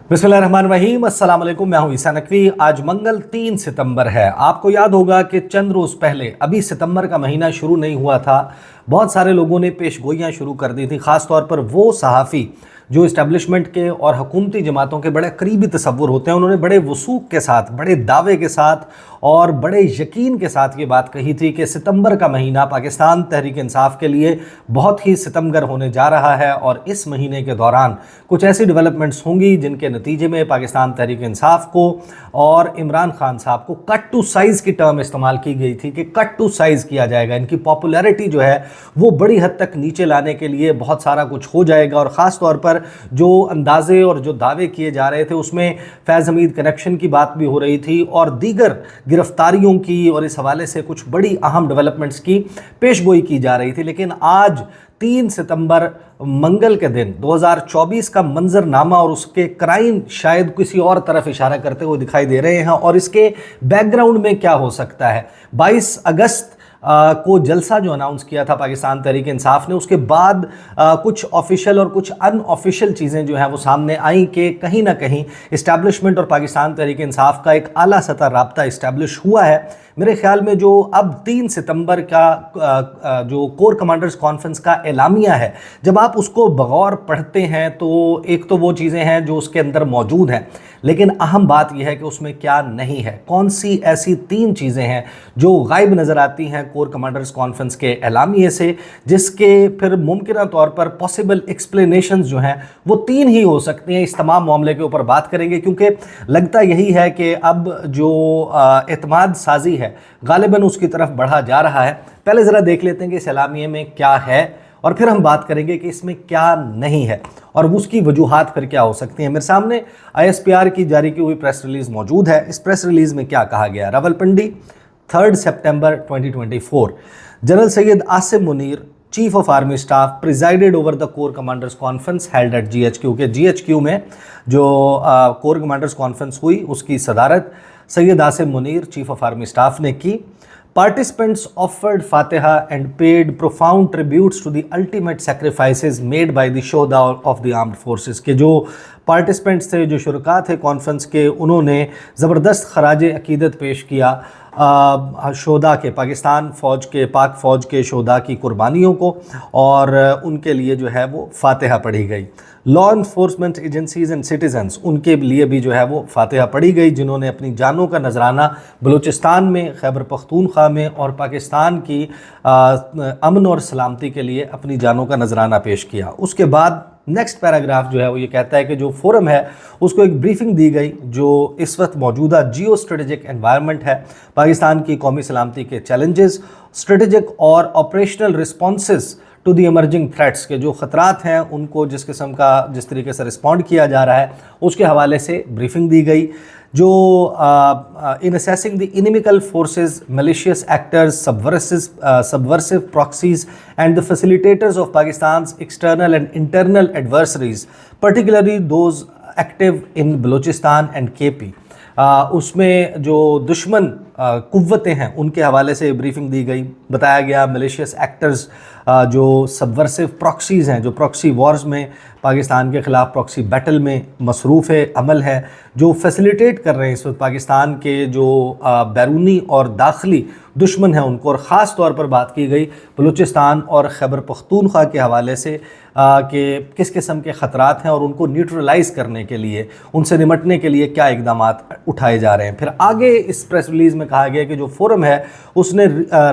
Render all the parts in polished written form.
बिस्मिल्लाहिर्रहमानिर्रहीम, अस्सलाम वालेकुम। मैं हूं ईसा नकवी। आज मंगल 3 सितंबर है। आपको याद होगा कि चंद रोज़ पहले, अभी सितंबर का महीना शुरू नहीं हुआ था, बहुत सारे लोगों ने पेशगोइयाँ शुरू कर दी थी। ख़ास तौर पर वो सहाफ़ी जो इस्टेब्लिशमेंट के और हुकूमती जमातों के बड़े करीबी तसव्वुर होते हैं, उन्होंने बड़े वसूख के साथ, बड़े दावे के साथ और बड़े यकीन के साथ ये बात कही थी कि सितंबर का महीना पाकिस्तान तहरीक इंसाफ के लिए बहुत ही सितमगर होने जा रहा है और इस महीने के दौरान कुछ ऐसी डेवलपमेंट्स होंगी जिनके नतीजे में पाकिस्तान तहरीक इंसाफ को और इमरान खान साहब को कट टू साइज़ की टर्म इस्तेमाल की गई थी कि कट टू साइज़ किया जाएगा। इनकी पॉपुलैरिटी जो है वो बड़ी हद तक नीचे लाने के लिए बहुत सारा कुछ हो जाएगा। और ख़ास तौर पर जो अंदाजे और जो दावे किए जा रहे थे उसमें फैज़ हमीद कनेक्शन की बात भी हो रही थी और दीगर गिरफ्तारियों की और इस हवाले से कुछ बड़ी अहम डेवलपमेंट्स की पेशगोई की जा रही थी। लेकिन आज 3 सितंबर मंगल के दिन 2024 का मंजरनामा और उसके क्राइम शायद किसी और तरफ इशारा करते हुए दिखाई दे रहे हैं। और इसके बैकग्राउंड में क्या हो सकता है? 22 अगस्त को जलसा जो अनाउंस किया था पाकिस्तान तहरीक इंसाफ ने, उसके बाद कुछ ऑफिशियल और कुछ अनऑफिशियल चीज़ें जो हैं वो सामने आई कि कहीं ना कहीं इस्टेब्लिशमेंट और पाकिस्तान तहरीक इंसाफ का एक आला सतह राब्ता इस्टेब्लिश हुआ है। मेरे ख्याल में जो अब 3 सितंबर का जो कोर कमांडर्स कॉन्फ्रेंस का एलामिया है, जब आप उसको बगौर पढ़ते हैं तो एक तो वो चीज़ें हैं जो उसके अंदर मौजूद हैं, लेकिन अहम बात यह है कि उसमें क्या नहीं है। कौन सी ऐसी 3 चीज़ें हैं जो गायब नज़र आती हैं कोर कमांडर्स कॉन्फ्रेंस के एलामिये से, जिसके फिर मुमकिन तौर पर पॉसिबल एक्सप्लेनेशंस जो हैं वो 3 ही हो सकती हैं। इस तमाम मामले के ऊपर बात करेंगे क्योंकि लगता यही है कि अब जो एतमाद साजी है गालिबन उसकी तरफ बढ़ा जा रहा है। पहले ज़रा देख लेते हैं कि इस एलामिये में क्या है और फिर हम बात करेंगे कि इसमें क्या नहीं है और उसकी वजूहात फिर क्या हो सकती हैं। मेरे सामने ISPR की जारी की हुई प्रेस रिलीज़ मौजूद है। इस प्रेस रिलीज़ में क्या कहा गया? रावलपिंडी 3 सितंबर 2024, general Syed Asim Munir, chief of army staff, presided over the core commanders conference held at GHQ के GHQ में जो कोर कमांडर्स कॉन्फ्रेंस हुई उसकी सदारत Syed Asim Munir, chief of army staff ने की। Participants offered Fatiha and paid profound tributes to the ultimate sacrifices made by the Shohada of the Armed Forces। के जो पार्टिसिपेंट्स थे, जो शुरका थे कॉन्फ्रेंस के, उन्होंने ज़बरदस्त खराज अकीदत पेश किया शोहदा के, पाकिस्तान फ़ौज के, पाक फ़ौज के शोहदा की कुर्बानियों को, और उनके लिए जो है वो फातिहा पढ़ी गई। Law enforcement agencies and citizens, उनके लिए भी जो है वो फातिहा पढ़ी गई, जिन्होंने अपनी जानों का नजराना बलूचिस्तान में, खैबर पख्तूनख्वा में और पाकिस्तान की अमन और सलामती के लिए अपनी जानों का नजराना पेश किया। उसके बाद नेक्स्ट पैराग्राफ जो है वो ये कहता है कि जो फोरम है उसको एक ब्रीफिंग दी गई जो इस वक्त मौजूदा जियो स्ट्रेटेजिक एनवायरनमेंट है, पाकिस्तान की कौमी सलामती के चैलेंजेस, स्ट्रेटेजिक और operational responses to the emerging threats, के जो ख़तरात हैं उनको जिस किस्म का जिस तरीके से रिस्पॉन्ड किया जा रहा है उसके हवाले से ब्रीफिंग दी गई। जो इन assessing the inimical forces, malicious actors, subversive proxies and the facilitators of Pakistan's external and internal adversaries, particularly those active in Balochistan and KP, उसमें जो दुश्मन कुव्वतें हैं उनके हवाले से ब्रीफिंग दी गई। बताया गया मलेशियस एक्टर्स, जो सबवर्सिव प्रॉक्सीज़ हैं, जो प्रॉक्सी वॉर्स में पाकिस्तान के ख़िलाफ़ प्रॉक्सी बैटल में मसरूफ़ अमल है, जो फैसिलिटेट कर रहे हैं इस वक्त पाकिस्तान के जो बैरूनी और दाखिली दुश्मन हैं उनको। और ख़ास तौर पर बात की गई बलूचिस्तान और खैबर पख्तूनख्वा के हवाले से कि किस किस्म के ख़तरात हैं और उनको न्यूट्रलाइज़ करने के लिए, उनसे निमटने के लिए क्या इक़दामात उठाए जा रहे हैं। फिर आगे इस प्रेस रिलीज़ में कहा गया कि जो फोरम है उसने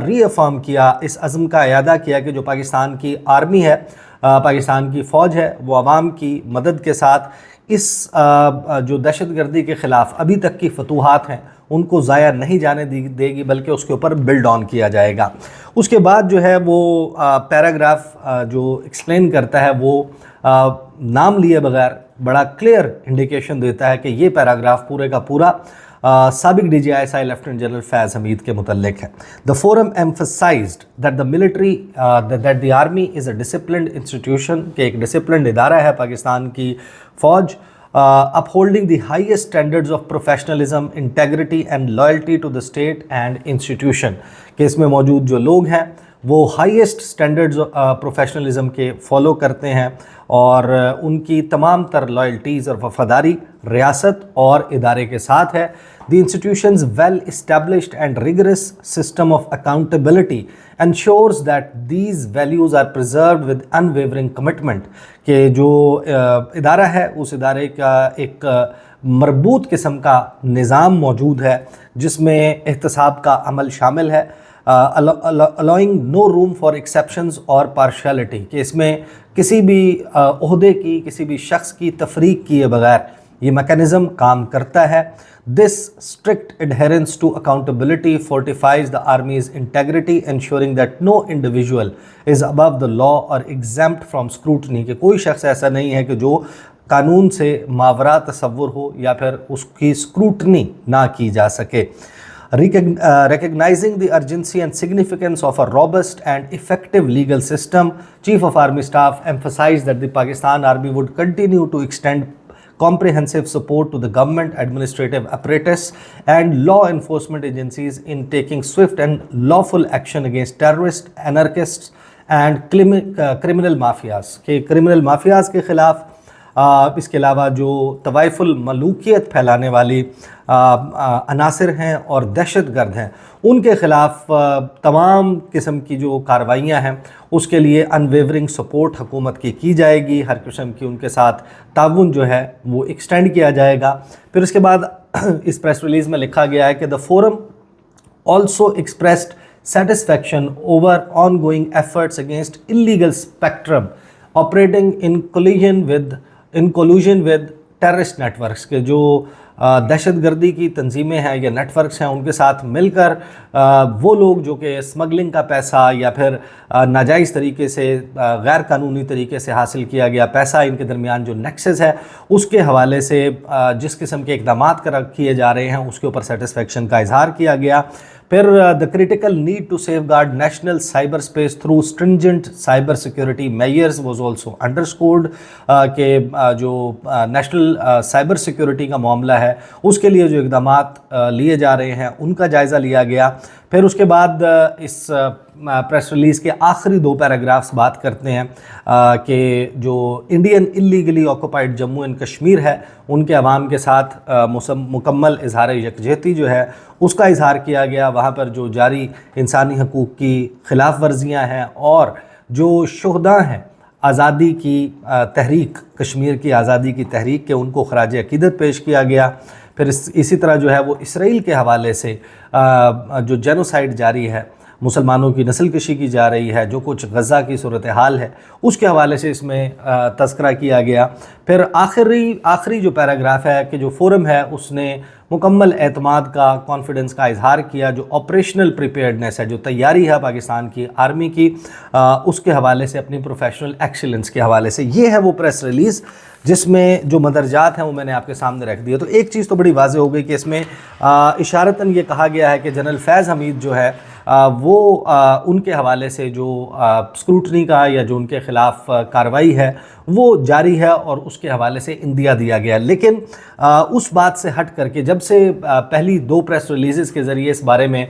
रीअफर्म किया, इस अज़्म का इयादा किया कि जो पाकिस्तान की आर्मी है, पाकिस्तान की फ़ौज है, वो आवाम की मदद के साथ इस जो दहशतगर्दी के ख़िलाफ़ अभी तक की फतूहात हैं उनको ज़ाया नहीं जाने देगी, बल्कि उसके ऊपर बिल्ड ऑन किया जाएगा। उसके बाद जो है वो पैराग्राफ जो एक्सप्लेन करता है वो नाम लिए बगैर बड़ा क्लियर इंडिकेशन देता है कि ये पैराग्राफ पूरे का पूरा साबिक DGISI lieutenant general Faiz Hameed के मुतल्लिक है। The forum emphasised that the military that the army is a disciplined institution, के एक डिसिप्लिन्ड इदारा है पाकिस्तान की फ़ौज, upholding the highest standards of professionalism, integrity and loyalty to the state and institution, कि इसमें मौजूद जो लोग हैं وہ ہائیسٹ سٹینڈرڈز پروفیشنلزم کے فالو کرتے ہیں اور ان کی تمام تر لائلٹیز اور وفاداری ریاست اور ادارے کے ساتھ ہے. The institution's well-established and rigorous system of accountability ensures that these values are preserved with unwavering commitment. کہ جو ادارہ ہے اس ادارے کا ایک مربوط قسم کا نظام موجود ہے جس میں احتساب کا عمل شامل ہے, allowing no room for exceptions اور partiality, کہ اس میں کسی بھی عہدے کی کسی بھی شخص کی تفریق کیے بغیر یہ میکانزم کام کرتا ہے. This strict adherence to accountability fortifies the Army's integrity, ensuring that no individual is above the law or exempt from scrutiny. کہ کوئی شخص ایسا نہیں ہے کہ جو قانون سے ماورا تصور ہو یا پھر اس کی اسکروٹنی نہ کی جا سکے. Recognizing the urgency and significance of a robust and effective legal system, Chief of Army Staff emphasized that the Pakistan Army would continue to extend comprehensive support to the government, administrative apparatus and law enforcement agencies in taking swift and lawful action against terrorists, anarchists and criminal mafias. کہ criminal mafias کے خلاف اس کے علاوہ جو طوائف الملوکیت پھیلانے والی عناصر ہیں اور دہشت گرد ہیں ان کے خلاف تمام قسم کی جو کارروائیاں ہیں اس کے لیے انویورنگ سپورٹ حکومت کی جائے گی. ہر قسم کی ان کے ساتھ تعاون جو ہے وہ ایکسٹینڈ کیا جائے گا. پھر اس کے بعد اس پریس ریلیز میں لکھا گیا ہے کہ the forum also expressed satisfaction over ongoing efforts against illegal spectrum operating in collusion with terrorist networks, کہ جو دہشت گردی کی تنظیمیں ہیں یا نیٹ ورکس ہیں ان کے ساتھ مل کر وہ لوگ جو کہ اسمگلنگ کا پیسہ یا پھر ناجائز طریقے سے غیر قانونی طریقے سے حاصل کیا گیا پیسہ ان کے درمیان جو نیکسس ہے اس کے حوالے سے جس قسم کے اقدامات کیے جا رہے ہیں اس کے اوپر سیٹسفیکشن کا اظہار کیا گیا. پھر the critical need to safeguard national cyberspace through stringent cyber security measures was also underscored, کہ جو نیشنل سائبر سیکیورٹی کا معاملہ ہے اس کے لیے جو اقدامات لیے جا رہے ہیں ان کا جائزہ لیا گیا. پھر اس کے بعد اس پریس ریلیز کے آخری 2 پیراگرافز بات کرتے ہیں کہ جو Indian illegally occupied Jammu and Kashmir ہے ان کے عوام کے ساتھ مکمل اظہار یکجہتی جو ہے اس کا اظہار کیا گیا. وہاں پر جو جاری انسانی حقوق کی خلاف ورزیاں ہیں اور جو شہداء ہیں آزادی کی تحریک کشمیر کی آزادی کی تحریک کے ان کو خراج عقیدت پیش کیا گیا. پھر اسی طرح جو ہے وہ اسرائیل کے حوالے سے جو جینوسائیڈ جاری ہے مسلمانوں کی نسل کشی کی جا رہی ہے جو کچھ غزہ کی صورتحال ہے اس کے حوالے سے اس میں تذکرہ کیا گیا. پھر آخری جو پیراگراف ہے کہ جو فورم ہے اس نے مکمل اعتماد کا کانفیڈنس کا اظہار کیا جو آپریشنل پریپیئرڈنیس ہے جو تیاری ہے پاکستان کی آرمی کی اس کے حوالے سے اپنی پروفیشنل ایکسیلنس کے حوالے سے. یہ ہے وہ پریس ریلیز جس میں جو مدرجات ہیں وہ میں نے آپ کے سامنے رکھ دیا. تو ایک چیز تو بڑی واضح ہو گئی کہ اس میں اشارتاً یہ کہا گیا ہے کہ جنرل فیض حمید جو ہے وہ ان کے حوالے سے جو اسکروٹنی کا یا جو ان کے خلاف کارروائی ہے وہ جاری ہے اور اس کے حوالے سے اندیہ دیا گیا. لیکن اس بات سے ہٹ کر کے جب سے پہلی 2 پریس ریلیزز کے ذریعے اس بارے میں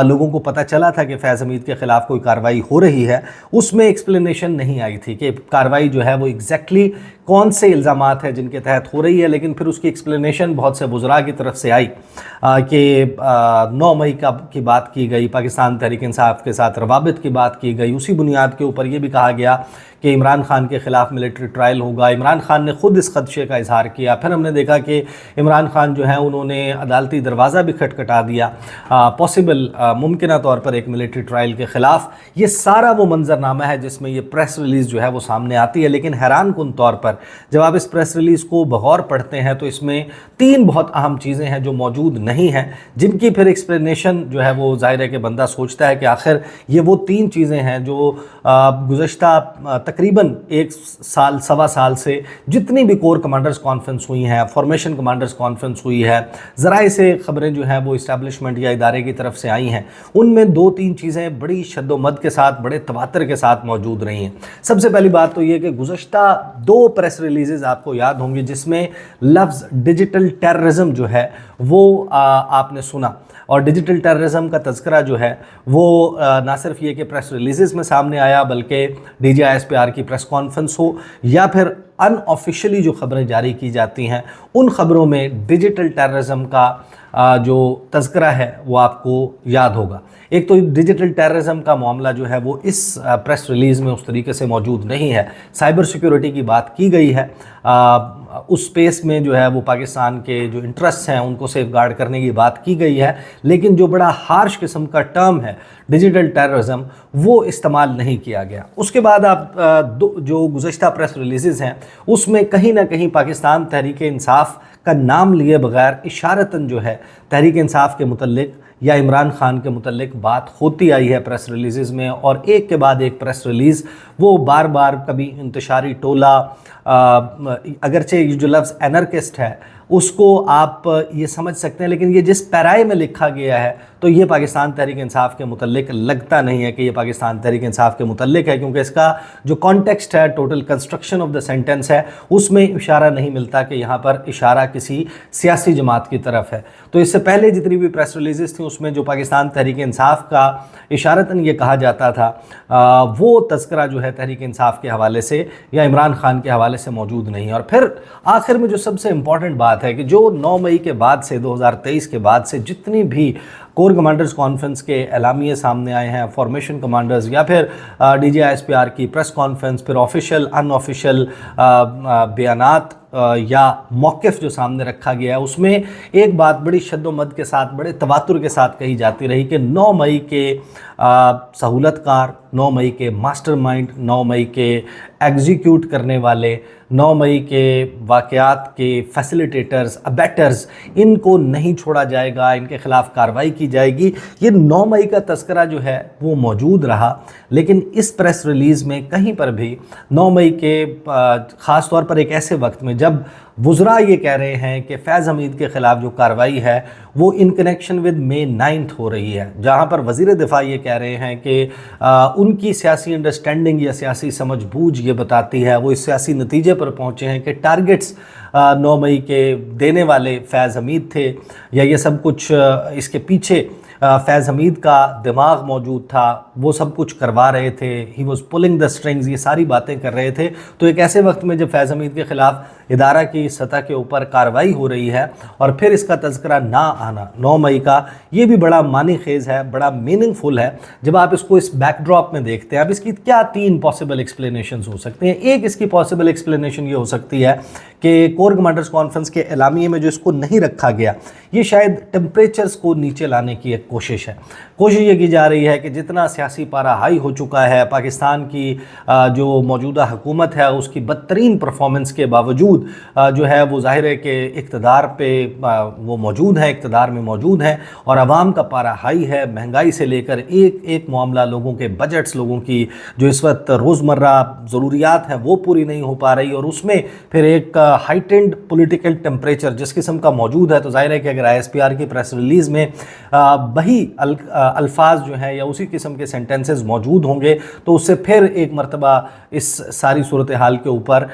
لوگوں کو پتہ چلا تھا کہ فیض حمید کے خلاف کوئی کارروائی ہو رہی ہے اس میں ایکسپلینیشن نہیں آئی تھی کہ کارروائی جو ہے وہ ایگزیکٹلی کون سے الزامات ہیں جن کے تحت ہو رہی ہے. لیکن پھر اس کی ایکسپلینیشن بہت سے وزراء کی طرف سے آئی کہ 9 مئی کی بات کی گئی, پاکستان تحریک انصاف کے ساتھ روابط کی بات کی گئی, اسی بنیاد کے اوپر یہ بھی کہا گیا کہ عمران خان کے خلاف ملٹری ٹرائل ہوگا. عمران خان نے خود اس خدشے کا اظہار کیا. پھر ہم نے دیکھا کہ عمران خان جو ہیں انہوں نے عدالتی دروازہ بھی کھٹکھٹا دیا پاسبل ممکنہ طور پر ایک ملٹری ٹرائل کے خلاف. یہ سارا وہ منظرنامہ ہے جس میں یہ پریس ریلیز جو ہے وہ سامنے آتی ہے. لیکن حیران کن طور پر جب آپ اس پریس ریلیز کو بغور پڑھتے ہیں تو اس میں 3 بہت اہم چیزیں ہیں جو موجود نہیں ہیں جن کی پھر ایکسپلینیشن جو ہے وہ ظاہر ہے کہ بندہ سوچتا ہے کہ آخر یہ وہ 3 چیزیں ہیں جو گزشتہ تقریباً 1 साल सवा साल से जितनी भी कोर कमांडर्स कॉन्फ्रेंस हुई हैं, फॉर्मेशन कमांडर्स कॉन्फ्रेंस हुई है, ज़राए से ख़बरें जो हैं वो इस्टेब्लिशमेंट या इदारे की तरफ से आई हैं, उनमें 2-3 चीज़ें बड़ी शद्दोमद के साथ, बड़े तवातर के साथ मौजूद रही हैं। सबसे पहली बात तो ये कि गुज़श्ता 2 प्रेस रिलीज़ आपको याद होंगी जिसमें लफ्ज़ डिजिटल टेररिज्म जो है वो आपने सुना, और डिजिटल टेररिज्म का तज़किरा जो है वो ना सिर्फ ये कि प्रेस रिलीज़ में सामने आया, बल्कि DGISPR की प्रेस कॉन्फ्रेंस हो या फिर अनऑफिशियली जो ख़बरें जारी की जाती हैं, उन ख़बरों में डिजिटल टेररिज्म का जो तज़किरा है वो आपको याद होगा। एक तो डिजिटल टेररिज्म का मामला जो है वो इस प्रेस रिलीज़ में उस तरीके से मौजूद नहीं है। साइबर सिक्योरिटी की बात की गई है, उस स्पेस में जो है वो पाकिस्तान के जो इंटरेस्ट हैं उनको सेफ गार्ड करने की बात की गई है, लेकिन जो बड़ा हार्श किस्म का टर्म है डिजिटल टेररिज्म वो इस्तेमाल नहीं किया गया। उसके बाद आप जो गुज़श्ता प्रेस रिलीज़ हैं उसमें कहीं ना कहीं पाकिस्तान तहरीक इंसाफ का नाम लिए बगैर इशारतन जो है तहरीक इंसाफ के मुतल्लिक या इमरान खान के मुतल्लिक बात होती आई है प्रेस रिलीज़ में, और एक के बाद एक प्रेस रिलीज़ वो बार बार कभी इंतशारी टोला, अगरचे ये जो लफ्ज़ एनर्किस्ट है उसको आप ये समझ सकते हैं, लेकिन ये जिस पैराए में लिखा गया है तो ये पाकिस्तान तहरीक इंसाफ के मुतल्लिक लगता नहीं है कि ये पाकिस्तान तहरीक इंसाफ के मुतल्लिक है, क्योंकि इसका जो कॉन्टेक्स्ट है, total construction of the sentence है, उसमें इशारा नहीं मिलता कि यहाँ पर इशारा किसी सियासी जमात की तरफ है। तो इससे पहले जितनी भी प्रेस रिलीज़ थी उसमें जो पाकिस्तान तहरीक इंसाफ का इशारतन ये कहा जाता था वो तज़किरा जो है तहरीक इंसाफ के हवाले से या इमरान खान के हवाले से मौजूद नहीं है। और फिर आखिर में जो सबसे इम्पॉर्टेंट बात है कि जो 9 मई के बाद से 2023 के बाद से जितनी भी कोर कमांडर्स कॉन्फ्रेंस के एलामिये सामने आए हैं, फॉर्मेशन कमांडर्स या फिर DGISPR की प्रेस कॉन्फ्रेंस, फिर ऑफिशियल अनऑफिशियल बयानात या मौक़िफ़ जो सामने रखा गया है, उसमें एक बात बड़ी शद्दोमद के साथ, बड़े तवातुर के साथ कही जाती रही कि 9 मई के सहूलतकार, 9 मई के मास्टरमाइंड, 9 मई के एग्जीक्यूट करने वाले, 9 मई के वाक़यात के फैसिलिटेटर्स, अबैटर्स, इनको नहीं छोड़ा जाएगा, इनके ख़िलाफ़ कार्रवाई की जाएगी। ये 9 मई का तज़किरा जो है वो मौजूद रहा, लेकिन इस प्रेस रिलीज़ में कहीं पर भी 9 मई के ख़ास तौर पर एक ऐसे वक्त में जब वुज़रा ये कह रहे हैं कि फैज़ हमीद के ख़िलाफ़ जो कार्रवाई है वो इन कनेक्शन विद May 9 हो रही है, जहाँ पर वज़ीर दिफ़ा ये कह रहे हैं कि उनकी सियासी अंडरस्टैंडिंग या सियासी समझबूझ ये बताती है, वो इस सियासी नतीजे पर पहुँचे हैं कि टारगेट्स 9 मई के देने वाले फैज़ हमीद थे, या ये सब कुछ इसके पीछे फैज़ हमीद का दिमाग मौजूद था, वो सब कुछ करवा रहे थे, he was pulling the strings, ये सारी बातें कर रहे थे। तो एक ऐसे वक्त में जब फैज़ हमीद के ख़िलाफ़ इदारा की सतह के ऊपर कार्रवाई हो रही है और फिर इसका तज़किरा ना आना 9 मई का, ये भी बड़ा मानी खेज़ है, बड़ा मीनिंगफुल है। जब आप इसको इस बैकड्रॉप में देखते हैं, अब इसकी क्या 3 पॉसिबल एक्सप्लेनेशंस हो सकते हैं। एक इसकी पॉसिबल एक्सप्लेनेशन ये हो सकती है कि कोर कमांडर्स कॉन्फ्रेंस के एलामिये में जो इसको नहीं रखा गया, ये शायद टेम्परेचर्स को नीचे लाने की एक कोशिश है। कोशिश ये की जा रही है कि जितना सियासी पारा हाई हो चुका है, पाकिस्तान की जो मौजूदा हुकूमत है उसकी बदतरीन परफॉर्मेंस के बावजूद जो है वो ज़ाहिर है कि इक़्तिदार पे वो मौजूद है, इक़्तिदार में मौजूद हैं, और आवाम का पारा हाई है। महंगाई से लेकर एक एक मामला, लोगों के बजट्स, लोगों की जो इस वक्त रोज़मर्रा ज़रूरियात हैं वो पूरी नहीं हो पा रही, और उसमें फिर एक हाइटेंड पॉलिटिकल टेम्परेचर जिस किस्म का मौजूद है। तो ज़ाहिर है कि अगर ISPR की प्रेस रिलीज़ में वही अल्फाज जो हैं या उसी किस्म के सेंटेंसेस मौजूद होंगे तो उससे फिर एक मरतबा इस सारी सूरत हाल के ऊपर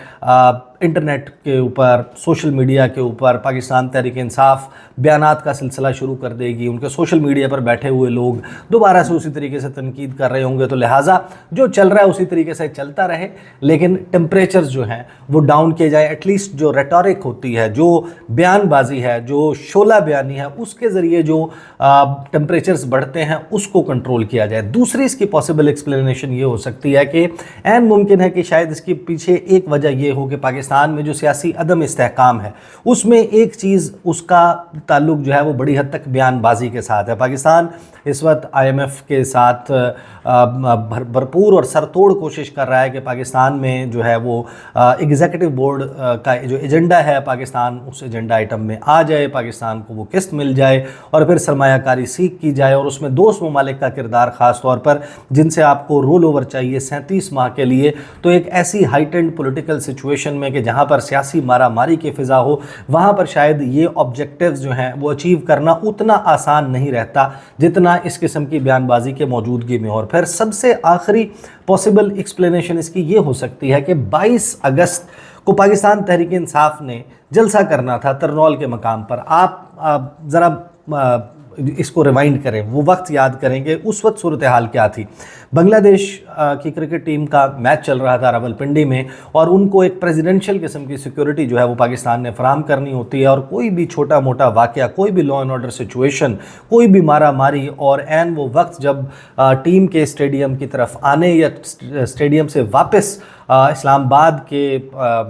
इंटरनेट के ऊपर, सोशल मीडिया के ऊपर पाकिस्तान तहरीक इंसाफ बयानात का सिलसिला शुरू कर देगी। उनके सोशल मीडिया पर बैठे हुए लोग दोबारा से उसी तरीके से तनकीद कर रहे होंगे। तो लिहाजा जो चल रहा है उसी तरीके से चलता रहे, लेकिन टेम्परेचर्स जो हैं वो डाउन किए जाए। एटलीस्ट जो रेटोरिक होती है, जो बयानबाजी है, जो शोला बयानी है, उसके ज़रिए जो टेम्परेचर्स बढ़ते हैं उसको कंट्रोल किया जाए। दूसरी इसकी पॉसिबल एक्सप्लेनेशन ये हो सकती है कि ऐन मुमकिन है कि शायद इसके पीछे एक वजह ये हो कि पाकिस्तान पाकिस्तान में जो सियासी अदम इस्तेहकाम है, उसमें एक चीज़ उसका ताल्लुक जो है वो बड़ी हद तक बयानबाजी के साथ है। पाकिस्तान इस वक्त IMF के साथ भरपूर और सरतोड़ कोशिश कर रहा है कि पाकिस्तान में जो है वो एग्जीक्यूटिव बोर्ड का जो एजेंडा है, पाकिस्तान उस एजेंडा आइटम में आ जाए, पाकिस्तान को वो किस्त मिल जाए और फिर सरमायाकारी सीख की जाए। और उसमें दोस्त ममालिक का किरदार ख़ास तौर पर, जिनसे आपको रोल ओवर चाहिए 37 माह के लिए, तो एक ऐसी हाइटेंड पॉलिटिकल सिचुएशन में कि जहाँ पर सियासी मारा मारी की फ़िज़ा हो, वहाँ पर शायद ये ऑब्जेक्टिव्स जो हैं वो अचीव करना उतना आसान नहीं रहता जितना इस किस्म की बयानबाजी के मौजूदगी में। और फिर सबसे आखिरी पॉसिबल एक्सप्लेनेशन इसकी ये हो सकती है कि 22 अगस्त को पाकिस्तान तहरीक इंसाफ ने जलसा करना था तरनौल के मकाम पर। आप ज़रा इसको रिवाइंड करें, वो वक्त याद करेंगे उस वक्त सूरत हाल क्या थी। बांग्लादेश की क्रिकेट टीम का मैच चल रहा था रावलपिंडी में और उनको एक प्रेसिडेंशियल किस्म की सिक्योरिटी जो है वो पाकिस्तान ने फराहम करनी होती है। और कोई भी छोटा मोटा वाक़या, कोई भी लॉ एंड ऑर्डर सिचुएशन, कोई भी मारा मारी, और एन वो वक्त जब टीम के स्टेडियम की तरफ आने या स्टेडियम से वापस इस्लामाबाद के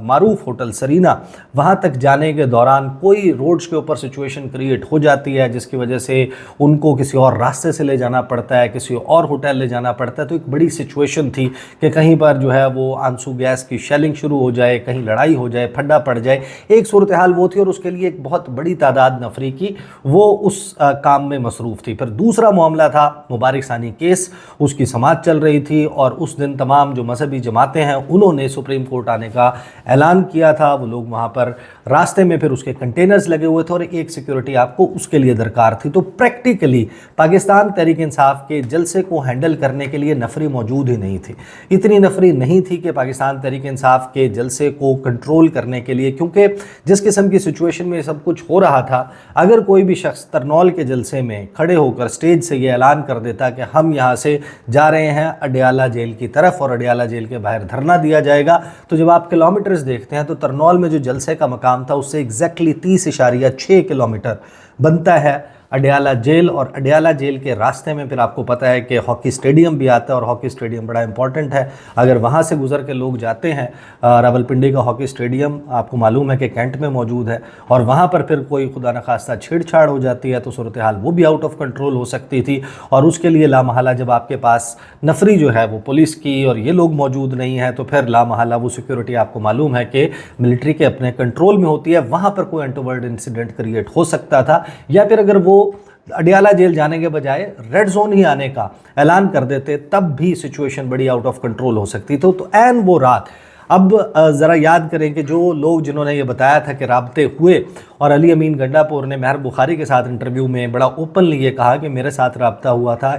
मारूफ होटल सरीना वहाँ तक जाने के दौरान कोई रोड्स के ऊपर सिचुएशन क्रिएट हो जाती है जिसकी वजह से उनको किसी और रास्ते से ले जाना पड़ता है, किसी और होटल ले जाना पड़ता है। तो एक बड़ी सिचुएशन थी कि कहीं पर जो है वो आंसू गैस की शेलिंग शुरू हो जाए, कहीं लड़ाई हो जाए, फड्डा पड़ जाए, एक सूरत हाल वो थी। और उसके लिए एक बहुत बड़ी तादाद नफरी की वो उस काम में मसरूफ़ थी। फिर दूसरा मामला था मुबारक सानी केस, उसकी समाअत चल रही थी और उस दिन तमाम जो मजहबी जमातें हैं उन्होंने सुप्रीम कोर्ट आने का ऐलान किया था। वो लोग वहाँ पर रास्ते में फिर उसके कंटेनर्स लगे हुए थे और एक सिक्योरिटी आपको उसके लिए दरकार थी। तो प्रैक्टिकली पाकिस्तान तहरीक इंसाफ के जलसे को हैंडल करने के लिए नफरी मौजूद ही नहीं थी। इतनी नफरी नहीं थी कि पाकिस्तान तहरीक इंसाफ के जलसे को कंट्रोल करने के लिए, क्योंकि जिस किस्म की सिचुएशन में सब कुछ हो रहा था, अगर कोई भी शख्स तरनौल के जलसे में खड़े होकर स्टेज से ये ऐलान कर देता कि हम यहाँ से जा रहे हैं अडियाला जेल की तरफ और अडियाला जेल के बाहर धरना दिया जाएगा, तो जब आप किलोमीटर्स देखते हैं तो तरनौल में जो जलसे का मकाम था उससे एग्जैक्टली 30.6 किलोमीटर बनता है अडियाला जेल। और अडियाला जेल के रास्ते में फिर आपको पता है कि हॉकी स्टेडियम भी आता है और हॉकी स्टेडियम बड़ा इंपॉर्टेंट है। अगर वहाँ से गुजर के लोग जाते हैं, रावलपिंडी का हॉकी स्टेडियम आपको मालूम है कि कैंट में मौजूद है, और वहाँ पर फिर कोई खुदा न खास्ता छेड़छाड़ हो जाती है तो सूरत हाल वो भी आउट ऑफ कंट्रोल हो सकती थी। और उसके लिए लामहला जब आपके पास नफरी जो है वो पुलिस की और ये लोग मौजूद नहीं है, तो फिर लामहला वो सिक्योरिटी आपको मालूम है कि मिलिट्री के अपने कंट्रोल में होती है, वहाँ पर कोई अनटोवर्ड इंसिडेंट क्रिएट हो सकता था। या फिर अगर वो अडियाला जेल जाने के बजाय रेड जोन ही आने का ऐलान कर देते, तब भी सिचुएशन बड़ी आउट ऑफ कंट्रोल हो सकती। तो एन वो रात, अब ज़रा याद करें कि जो लोग जिन्होंने ये बताया था कि राब्ते हुए, और अली अमीन गंडापुर ने मेहर बुखारी के साथ इंटरव्यू में बड़ा ओपनली ये कहा कि मेरे साथ राब्ता हुआ था,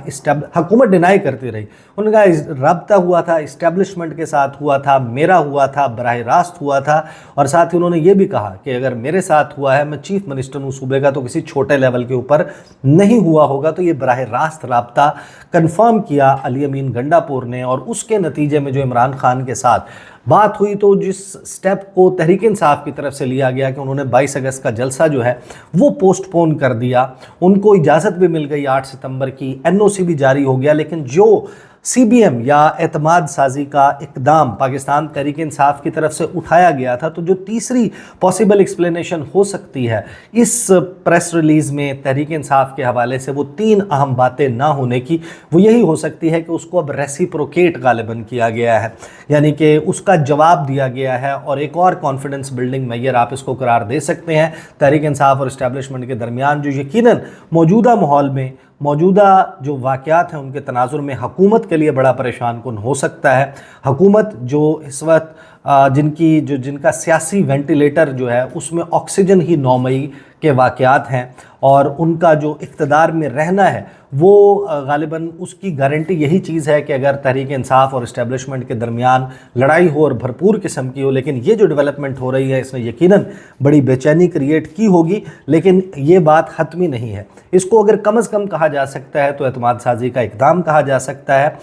हुकूमत डिनाई करती रही, उन्होंने कहा राब्ता हुआ था, इस्टेब्लिशमेंट के साथ हुआ था, मेरा हुआ था, बराह रास्त हुआ था। और साथ ही उन्होंने ये भी कहा कि अगर मेरे साथ हुआ है, मैं चीफ मिनिस्टर हूँ सूबे का, तो किसी छोटे लेवल के ऊपर नहीं हुआ होगा। तो ये बराह रास्त राब्ता कन्फर्म किया अली अमीन गंडापुर ने। और उसके नतीजे में जो इमरान खान के साथ बात हुई, तो जिस स्टेप को तहरीक इंसाफ की तरफ से लिया गया कि उन्होंने 22 अगस्त का जलसा जो है वो पोस्टपोन कर दिया, उनको इजाज़त भी मिल गई 8 सितंबर की, NOC भी जारी हो गया। लेकिन जो CBM या एतमाद साजी का इकदाम पाकिस्तान तहरीक इंसाफ की तरफ से उठाया गया था, तो जो तीसरी पॉसिबल एक्सप्लेनेशन हो सकती है इस प्रेस रिलीज़ में तहरीक इंसाफ के हवाले से, वो 3 अहम बातें ना होने की, वो यही हो सकती है कि उसको अब रेसिप्रोकेट गालिबन किया गया है, यानी कि उसका जवाब दिया गया है। और एक और कॉन्फिडेंस बिल्डिंग मैयर आप इसको करार दे सकते हैं तहरीक इंसाफ और इस्टेब्लिशमेंट के दरमियान, जो यकीनन मौजूदा माहौल में, मौजूदा जो वाक़यात हैं उनके तनाजुर में हुकूमत के लिए बड़ा परेशान कुन हो सकता है। हुकूमत जो इस वक्त जिनका सियासी वेंटिलेटर जो है उसमें ऑक्सीजन ही 9 मई के वाक़यात हैं, और उनका जो इक़्तिदार में रहना है वो गालिबन उसकी गारंटी यही चीज़ है कि अगर तहरीक इंसाफ और इस्टेब्लिशमेंट के दरमियान लड़ाई हो और भरपूर किस्म की हो। लेकिन ये जो डेवलपमेंट हो रही है इसने यकीनन बड़ी बेचैनी क्रिएट की होगी, लेकिन ये बात हतमी नहीं है। इसको अगर कम अज़ कम कहा जा सकता है तो एतमाद साजी का इक़दाम कहा जा सकता है,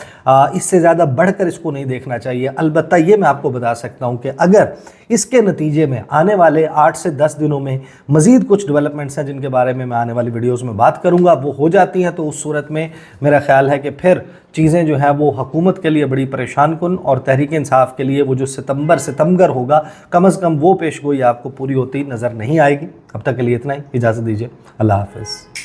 इससे ज़्यादा बढ़कर इसको नहीं देखना चाहिए। अलबत्ता ये मैं आपको बता सकता सकता हूं कि अगर इसके नतीजे में आने वाले 8 से 10 दिनों में मज़ीद कुछ डेवलपमेंट्स हैं जिनके बारे में मैं आने वाली वीडियोस में बात करूंगा, वो हो जाती हैं, तो उस सूरत में मेरा ख्याल है कि फिर चीज़ें जो हैं वो हुकूमत के लिए बड़ी परेशान कुन और तहरीक इंसाफ के लिए वो जो सितंबर होगा, कम अज़ कम वो पेशगोई आपको पूरी होती नज़र नहीं आएगी। अब तक के लिए इतना ही, इजाज़त दीजिए, अल्लाह हाफ़िज़।